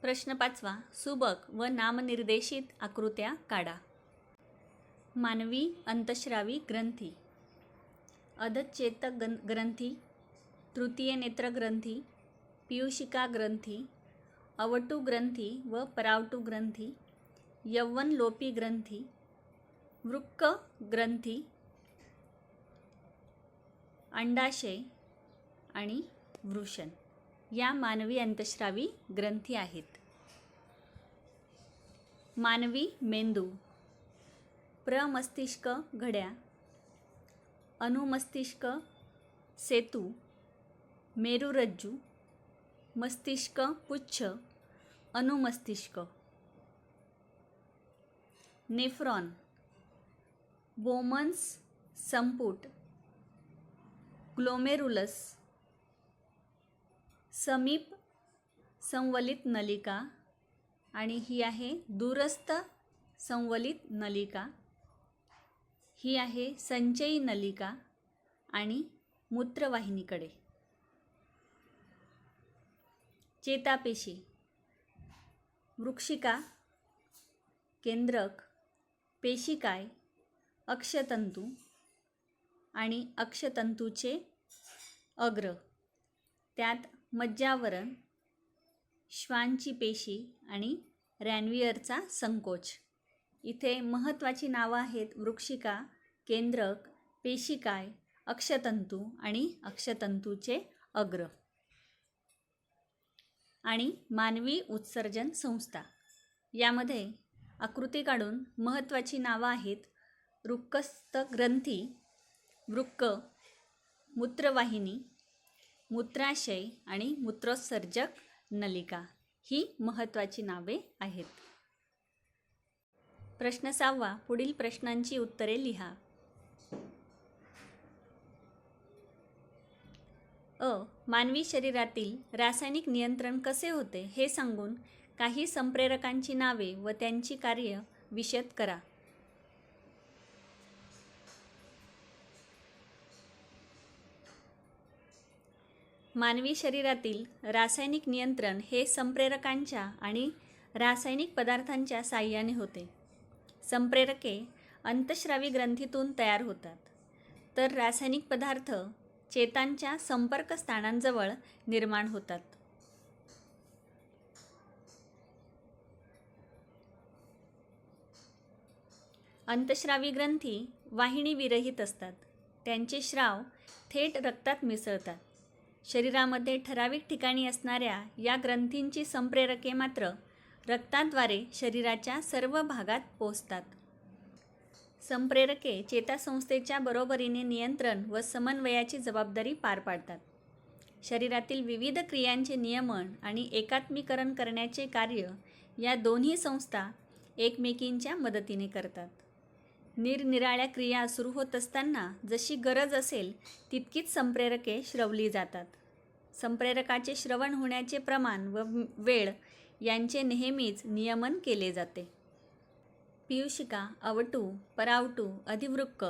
प्रश्न 5. सुबक व नामनिर्देशित आकृत्या काढा. मानवी अंतःस्रावी ग्रंथी, अधचेतक ग्रंथी, तृतीय नेत्र ग्रंथी, पीयूषिका ग्रंथी, अवटु ग्रंथी व परावटु ग्रंथी, यौवनलोपी ग्रंथी, वृक्क ग्रंथी, अंडाशय आणि वृषण या मानवी अंतःस्रावी ग्रंथी आहेत. मानवी मेंदू, प्रमस्तिष्क घड्या, अनुमस्तिष्क सेतू, मेरुरज्जू, मस्तिष्क पुच्छ, अनुमस्तिष्क. नेफ्रॉन, बोमन्स संपुट, ग्लोमेरुलस, समीप संवलित नलिका आणि ही आहे दूरस्थ संवलित नलिका. ही आहे संचयी नलिका आणि मूत्रवाहिनीकडे. चेतापेशी, वृक्षिका, केंद्रक, पेशिकाय, अक्षतंतू आणि अक्षतंतूचे अग्र, त्यात मज्जावरण, श्वानची पेशी आणि रॅनवियरचा संकोच. इथे महत्त्वाची नावं आहेत वृक्षिका, केंद्रक, पेशिकाय, अक्षतंतू आणि अक्षतंतूचे अग्र. आणि मानवी उत्सर्जन संस्था, यामध्ये आकृती काढून महत्त्वाची नावं आहेत वृक्कस्थ ग्रंथी, वृक्क, मूत्रवाहिनी, मूत्राशय आणि मूत्रोत्सर्जक नलिका. ही महत्त्वाची नावे आहेत. प्रश्न 6. पुढील प्रश्नांची उत्तरे लिहा. मानवी शरीरातील रासायनिक नियंत्रण कसे होते हे सांगून काही संप्रेरकांची नावे व त्यांची कार्य विशद करा. मानवी शरीरातील रासायनिक नियंत्रण हे संप्रेरकांच्या आणि रासायनिक पदार्थांच्या साहाय्याने होते. संप्रेरके अंतःस्रावी ग्रंथीतून तयार होतात, तर रासायनिक पदार्थ चेतांच्या संपर्क स्थानांजवळ निर्माण होतात. अंतःस्रावी ग्रंथी वाहिनी विरहित असतात. त्यांचे स्राव थेट रक्तात मिसळतात. शरीरामध्ये ठराविक ठिकाणी असणाऱ्या या ग्रंथींची संप्रेरके मात्र रक्ताद्वारे शरीराच्या सर्व भागात पोहोचतात. संप्रेरके चेतासंस्थेच्या बरोबरीने नियंत्रण व समन्वयाची जबाबदारी पार पाडतात. शरीरातील विविध क्रियांचे नियमन आणि एकात्मीकरण करण्याचे कार्य या दोन्ही संस्था एकमेकींच्या मदतीने करतात. निरनिराळ्या क्रिया सुरू होत असताना जशी गरज असेल तितकीच संप्रेरके श्रवली जातात. संप्रेरकाचे श्रवण होण्याचे प्रमाण व वेळ यांचे नेहमीच नियमन केले जाते. पीयूषिका, अवटु, परावटु, अधिवृक्क,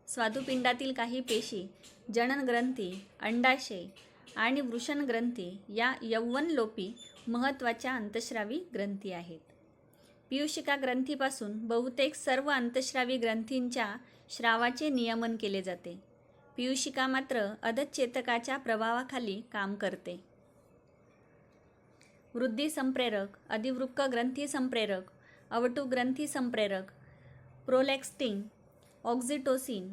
स्वादुपिंडातील काही पेशी, जननग्रंथी, अंडाशय आणि वृषणग्रंथी या यौवनलोपी महत्त्वाच्या अंतःस्रावी ग्रंथी आहेत. पीयूषिका ग्रंथीपासून बहुतेक सर्व अंतःस्रावी ग्रंथींच्या स्रावाचे नियमन केले जाते. पीयूषिका मात्र अधचेतकाच्या प्रभावाखाली काम करते. वृद्धी संप्रेरक, अधिवृक्क ग्रंथी संप्रेरक, अवटु ग्रंथी संप्रेरक, प्रोलॅक्टिन, ऑक्सिटोसिन,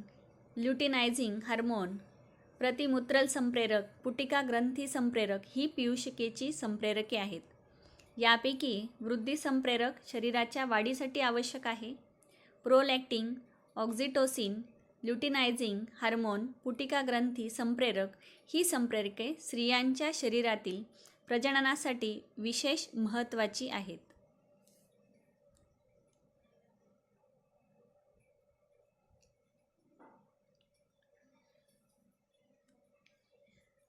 ल्युटिनायझिंग हार्मोन, प्रतिमूत्रल संप्रेरक, पुटिका ग्रंथी संप्रेरक ही पीयूषिकेची संप्रेरके आहेत. यापैकी वृद्धी संप्रेरक शरीराच्या वाढीसाठी आवश्यक आहे. प्रोलॅक्टिन, ऑक्सिटोसिन, ल्युटिनायझिंग हार्मोन, पुटिका ग्रंथी संप्रेरक ही संप्रेरके स्त्रियांच्या शरीरातील प्रजननासाठी विशेष महत्त्वाची आहेत.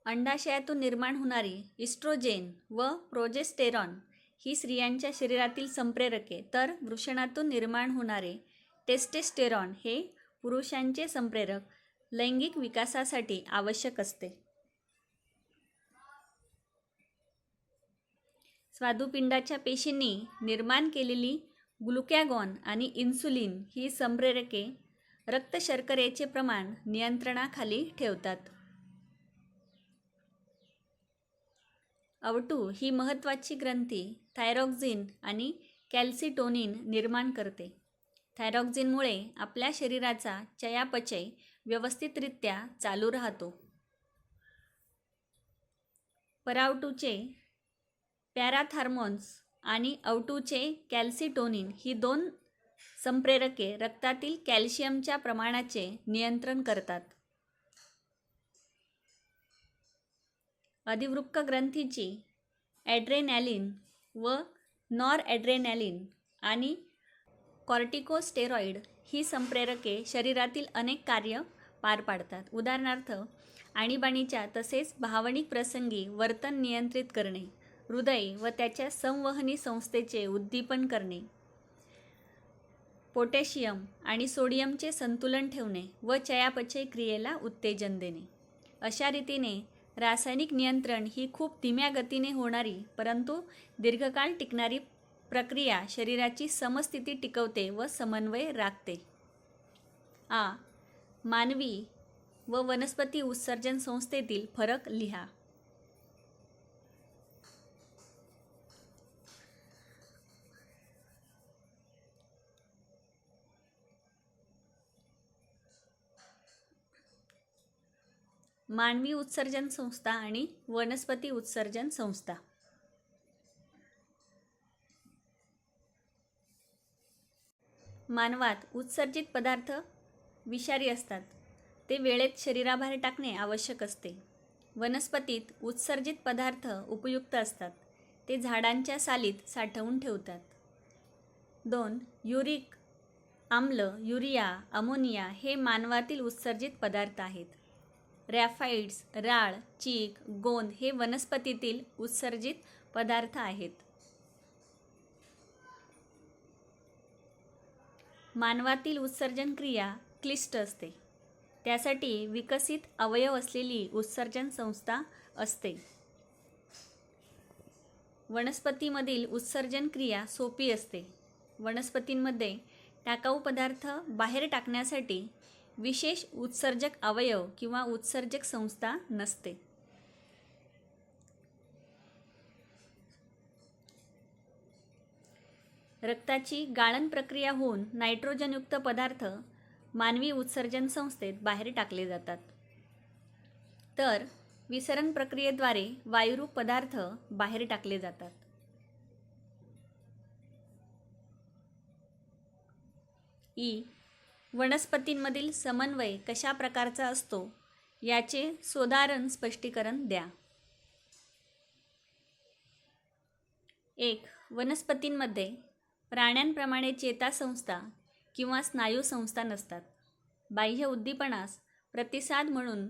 अंडाशयातून निर्माण होणारी इस्ट्रोजेन व प्रोजेस्टेरॉन ही स्त्रियांच्या शरीरातील संप्रेरके, तर वृषणातून निर्माण होणारे टेस्टोस्टेरॉन हे पुरुषांचे संप्रेरक लैंगिक विकासासाठी आवश्यक असते. स्वादुपिंडाच्या पेशींनी निर्माण केलेली ग्लुकॅगॉन आणि इन्सुलिन ही संप्रेरके रक्त शर्करेचे प्रमाण नियंत्रणाखाली ठेवतात. अवटु ही महत्त्वाची ग्रंथी थायरॉक्सिन आणि कॅल्सिटोनिन निर्माण करते. थायरॉक्सिनमुळे आपल्या शरीराचा चयापचय व्यवस्थितरित्या चालू राहतो. परावटूचे पॅराथार्मोन्स आणि अवटूचे कॅल्सिटोनिन ही दोन संप्रेरके रक्तातील कॅल्शियमच्या प्रमाणाचे नियंत्रण करतात. अधिवृक्क ग्रंथीची ॲड्रेनॅलिन व नॉरॲड्रेनॅलिन आणि कॉर्टिकोस्टेरॉइड ही संप्रेरके शरीरातील अनेक कार्य पार पाडतात. उदाहरणार्थ आणीबाणीच्या तसेच भावनिक प्रसंगी वर्तन नियंत्रित करणे, हृदय व त्याच्या संवहनी संस्थेचे उद्दीपन करणे, पोटॅशियम आणि सोडियमचे संतुलन ठेवणे व चयापचय क्रियेला उत्तेजन देणे. अशा रीतीने रासायनिक नियंत्रण ही खूप धीम्या गतीने होणारी परंतु दीर्घकाळ टिकणारी प्रक्रिया शरीराची समस्थिती टिकवते व समन्वय राखते. मानवी व वनस्पती उत्सर्जन संस्थेतील फरक लिहा. मानवी उत्सर्जन संस्था आणि वनस्पती उत्सर्जन संस्था. मानवात उत्सर्जित पदार्थ विषारी असतात. ते वेळेत शरीराबाहेर टाकणे आवश्यक असते. वनस्पतीत उत्सर्जित पदार्थ उपयुक्त असतात. ते झाडांच्या सालीत साठवून ठेवतात. 2. युरिक आम्ल, युरिया, अमोनिया हे मानवातील उत्सर्जित पदार्थ आहेत. रॅफाइड्स, राळ, चीक, गोंद हे वनस्पतीतील उत्सर्जित पदार्थ आहेत. मानवातील उत्सर्जन क्रिया क्लिष्ट असते. त्यासाठी विकसित अवयव असलेली उत्सर्जन संस्था असते. वनस्पतीमधील उत्सर्जन क्रिया सोपी असते. वनस्पतींमध्ये टाकाऊ पदार्थ बाहेर टाकण्यासाठी विशेष उत्सर्जक अवयव किंवा उत्सर्जक संस्था नसते. रक्ताची गाळण प्रक्रिया होऊन नायट्रोजनयुक्त पदार्थ मानवी उत्सर्जन संस्थेत बाहेर टाकले जातात. तर विसरण प्रक्रियेद्वारे वायुरूप पदार्थ बाहेर टाकले जातात. वनस्पतींमधील समन्वय कशा प्रकारचा असतो याचे सोदाहरण स्पष्टीकरण द्या. 1. वनस्पतींमध्ये प्राण्यांप्रमाणे चेतासंस्था किंवा स्नायू संस्था नसतात. बाह्य उद्दीपनास प्रतिसाद म्हणून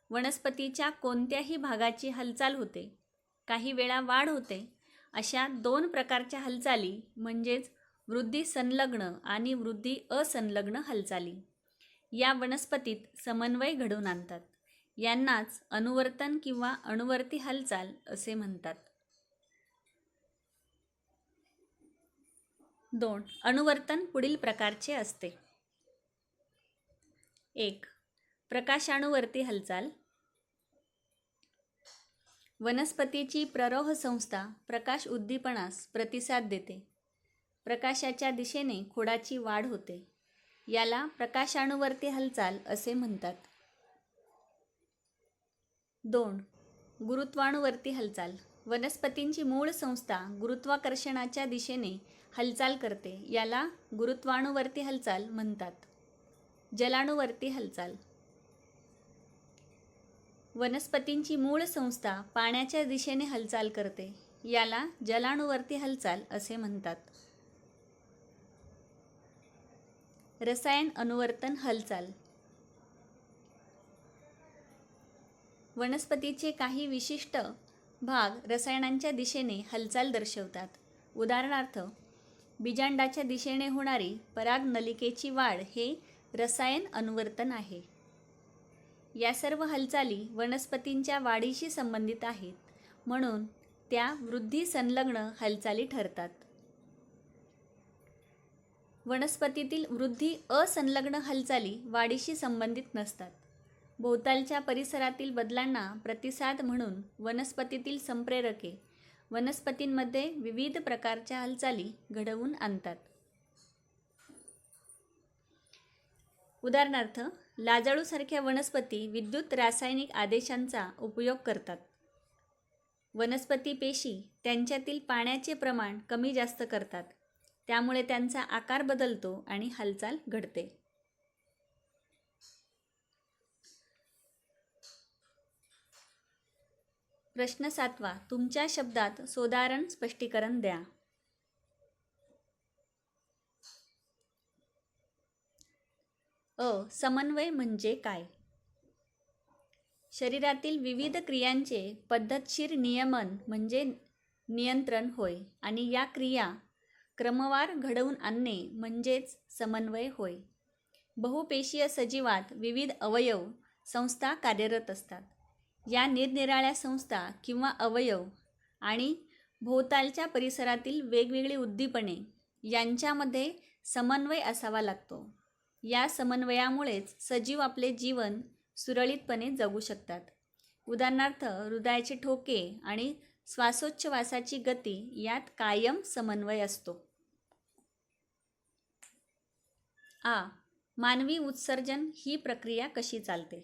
वनस्पतीच्या कोणत्याही भागाची हालचाल होते, काही वेळा वाढ होते. अशा 2 प्रकारच्या हालचाली म्हणजेच वृद्धी संलग्न आणि वृद्धी असंलग्न हालचाली या वनस्पतीत समन्वय घडवून आणतात. यांनाच अनुवर्तन किंवा अनुवर्ती हालचाल असे म्हणतात. 2. अनुवर्तन पुढील प्रकारचे असते. 1. प्रकाशानुवर्ती हालचाल. वनस्पतीची प्ररोह संस्था प्रकाश उद्दीपनास प्रतिसाद देते. प्रकाशाच्या दिशेने खोडाची वाढ होते. याला प्रकाशानुवर्ती हालचाल असे म्हणतात. 2. गुरुत्वानुवर्ती हालचाल. वनस्पतींची मूळ संस्था गुरुत्वाकर्षणाच्या दिशेने हालचाल करते. याला गुरुत्वानुवर्ती हालचाल म्हणतात. जलानुवर्ती हालचाल. वनस्पतींची मूळ संस्था पाण्याच्या दिशेने हालचाल करते. याला जलानुवर्ती हालचाल असे म्हणतात. रसायन अनुवर्तन हालचाल. वनस्पतीचे काही विशिष्ट भाग रसायनांच्या दिशेने हालचाल दर्शवतात. उदाहरणार्थ बीजांडाच्या दिशेने होणारी परागनलिकेची वाढ हे रसायन अनुवर्तन आहे. या सर्व हालचाली वनस्पतींच्या वाढीशी संबंधित आहेत, म्हणून त्या वृद्धी संलग्न हालचाली ठरतात. वनस्पतीतील वृद्धी असंलग्न हालचाली वाढीशी संबंधित नसतात. भोवतालच्या परिसरातील बदलांना प्रतिसाद म्हणून वनस्पतीतील संप्रेरके वनस्पतींमध्ये विविध प्रकारच्या हालचाली घडवून आणतात. उदाहरणार्थ, लाजाळूसारख्या वनस्पती विद्युत रासायनिक आदेशांचा उपयोग करतात. वनस्पती पेशी त्यांच्यातील पाण्याचे प्रमाण कमी जास्त करतात, त्यामुळे त्यांचा आकार बदलतो आणि हालचाल घडते. प्रश्न 7. तुमच्या शब्दात सोदाहरण स्पष्टीकरण द्या. समन्वय म्हणजे काय? शरीरातील विविध क्रियांचे पद्धतशीर नियमन म्हणजे नियंत्रण होय आणि या क्रिया क्रमवार घडवून आणणे म्हणजेच समन्वय होय. बहुपेशीय सजीवात विविध अवयव संस्था कार्यरत असतात. या निरनिराळ्या संस्था किंवा अवयव आणि भोवतालच्या परिसरातील वेगवेगळी उद्दीपने यांच्यामध्ये समन्वय असावा लागतो. या समन्वयामुळेच सजीव आपले जीवन सुरळीतपणे जगू शकतात. उदाहरणार्थ, हृदयाचे ठोके आणि श्वासोच्छवासाची गती यात कायम समन्वय असतो. मानवी उत्सर्जन ही प्रक्रिया कशी चालते?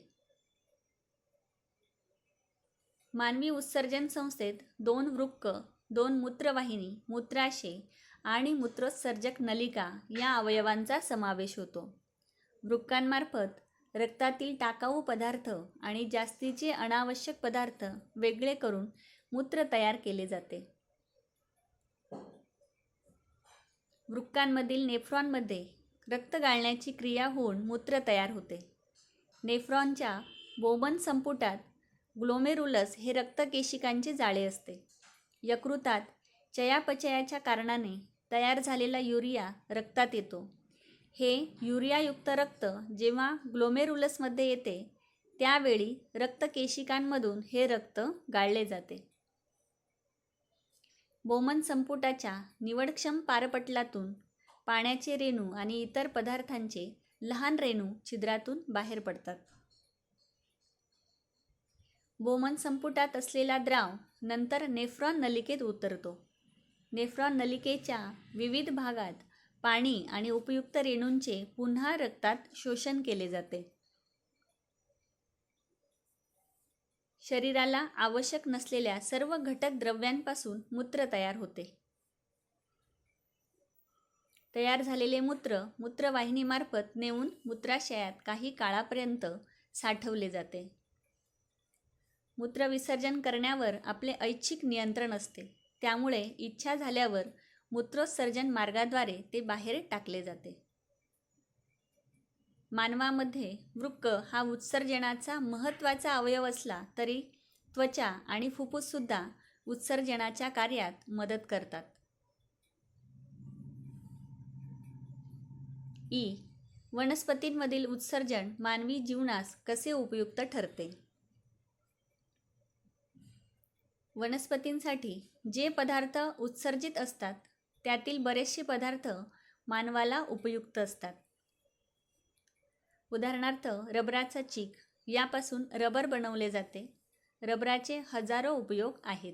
मानवी उत्सर्जन संस्थेत 2 वृक्क, 2 मूत्रवाहिनी, मूत्राशय आणि मूत्रोत्सर्जक नलिका या अवयवांचा समावेश होतो. वृक्कांमार्फत रक्तातील टाकाऊ पदार्थ आणि जास्तीचे अनावश्यक पदार्थ वेगळे करून मूत्र तयार केले जाते. वृक्कांमधील नेफ्रॉनमध्ये रक्त गाळण्याची क्रिया होऊन मूत्र तयार होते. नेफ्रॉनच्या बोमन संपुटात ग्लोमेरुलस हे रक्तकेशिकांचे जाळे असते. यकृतात चयापचयाच्या कारणाने तयार झालेला युरिया रक्तात येतो. हे युरियायुक्त रक्त जेव्हा ग्लोमेरुलसमध्ये येते त्यावेळी रक्तकेशिकांमधून हे रक्त गाळले जाते. बोमन संपुटाच्या निवडक्षम पारपटलातून पाण्याचे रेणू आणि इतर पदार्थांचे लहान रेणू छिद्रातून बाहेर पडतात. बोमन संपुटात असलेला द्राव नंतर नेफ्रॉन नलिकेत उतरतो. नेफ्रॉन नलिकेच्या विविध भागात पाणी आणि उपयुक्त रेणूंचे पुन्हा रक्तात शोषण केले जाते. शरीराला आवश्यक नसलेल्या सर्व घटक द्रव्यांपासून मूत्र तयार होते. तयार झालेले मूत्र मूत्रवाहिनीमार्फत नेऊन मूत्राशयात काही काळापर्यंत साठवले जाते. मूत्रविसर्जन करण्यावर आपले ऐच्छिक नियंत्रण असते, त्यामुळे इच्छा झाल्यावर मूत्रोत्सर्जन मार्गाद्वारे ते बाहेर टाकले जाते. मानवामध्ये वृक्क हा उत्सर्जनाचा महत्त्वाचा अवयव असला तरी त्वचा आणि फुफ्फुससुद्धा उत्सर्जनाच्या कार्यात मदत करतात. वनस्पतींमधील उत्सर्जन मानवी जीवनास कसे उपयुक्त ठरते? वनस्पतींसाठी जे पदार्थ उत्सर्जित असतात त्यातील बरेचसे पदार्थ मानवाला उपयुक्त असतात. उदाहरणार्थ, रबराचा चीक यापासून रबर बनवले जाते. रबराचे हजारो उपयोग आहेत.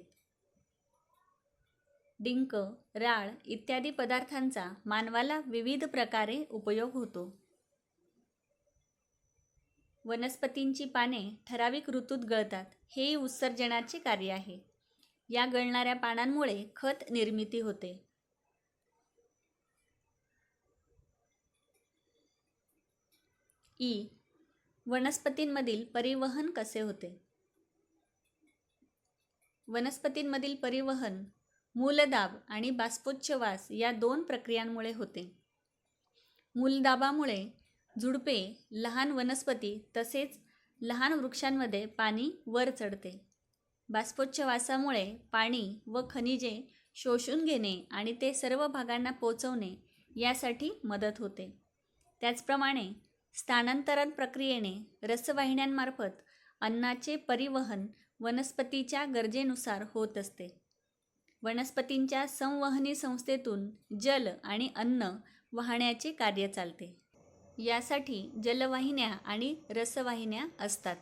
डिंक, राळ इत्यादी पदार्थांचा मानवाला विविध प्रकारे उपयोग होतो. वनस्पतींची पाने ठराविक ऋतूत गळतात, हे उत्सर्जनाचे कार्य आहे. या गळणाऱ्या पानांमुळे खत निर्मिती होते. वनस्पतींमधील परिवहन कसे होते? वनस्पतींमधील परिवहन मूलदाब आणि बाष्पोच्छवास या 2 प्रक्रियांमुळे होते. मूलदाबामुळे झुडपे, लहान वनस्पती तसेच लहान वृक्षांमध्ये पाणी वर चढते. बाष्पोच्छवासामुळे पाणी व खनिजे शोषून घेणे आणि ते सर्व भागांना पोचवणे यासाठी मदत होते. त्याचप्रमाणे स्थानांतरण प्रक्रियेने रसवाहिन्यांमार्फत अन्नाचे परिवहन वनस्पतीच्या गरजेनुसार होत असते. वनस्पतींच्या संवहनी संस्थेतून जल आणि अन्न वाहण्याचे कार्य चालते. यासाठी जलवाहिन्या आणि रसवाहिन्या असतात.